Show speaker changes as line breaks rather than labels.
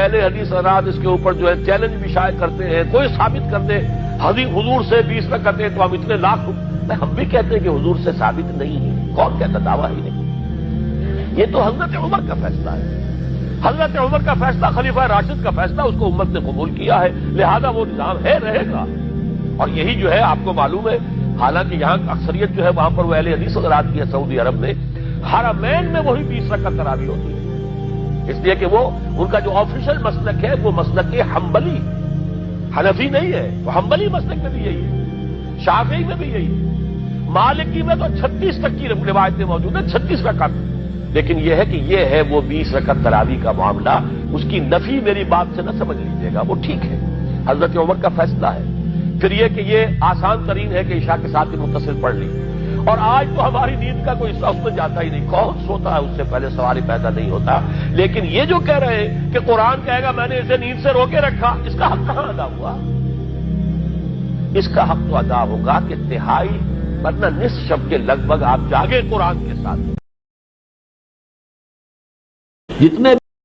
اہل حدیث حضرات اس کے اوپر جو ہے چیلنج بھی شائع کرتے ہیں، کوئی ثابت کر دے حضور سے 20 رکعتیں تو ہم اتنے لاکھ، ہم بھی کہتے ہیں کہ حضور سے ثابت نہیں ہے، کون کہتا دعویٰ ہی نہیں، یہ تو حضرت عمر کا فیصلہ ہے، حضرت عمر کا فیصلہ، خلیفہ راشد کا فیصلہ، اس کو امت نے قبول کیا ہے، لہذا وہ نظام ہے، رہے گا۔ اور یہی جو ہے آپ کو معلوم ہے، حالانکہ یہاں اکثریت جو ہے وہاں پر وہ اہل حدیث حضرات کی ہے سعودی عرب میں، حرمین میں وہی 20 رکعت تراویح ہوتی ہے، اس لیے کہ وہ ان کا جو آفیشل مسلک ہے وہ مسلک حنبلی، حنفی نہیں ہے، تو حنبلی مسلک میں بھی یہی ہے، شافعی میں بھی یہی ہے، مالکی میں تو 36 تک کی روایتیں موجود ہیں، 36 رکعت، لیکن یہ ہے کہ یہ ہے وہ 20 رکعت تراویح کا معاملہ، اس کی نفی میری بات سے نہ سمجھ لیجیے گا، وہ ٹھیک ہے، حضرت عمر کا فیصلہ ہے۔ پھر یہ کہ یہ آسان ترین ہے کہ عشاء کے ساتھ ہی متصل پڑھ لی، اور آج تو ہماری نیند کا کوئی حصہ اس میں جاتا ہی نہیں، کون سوتا ہے اس سے پہلے سوال ہی پیدا نہیں ہوتا، لیکن یہ جو کہہ رہے ہیں کہ قرآن کہے گا میں نے اسے نیند سے روکے رکھا، اس کا حق کہاں ادا ہوا؟ اس کا حق تو ادا ہوگا کہ تہائی ورنہ نصف شب کے لگ بھگ آپ جاگے قرآن کے ساتھ، جتنے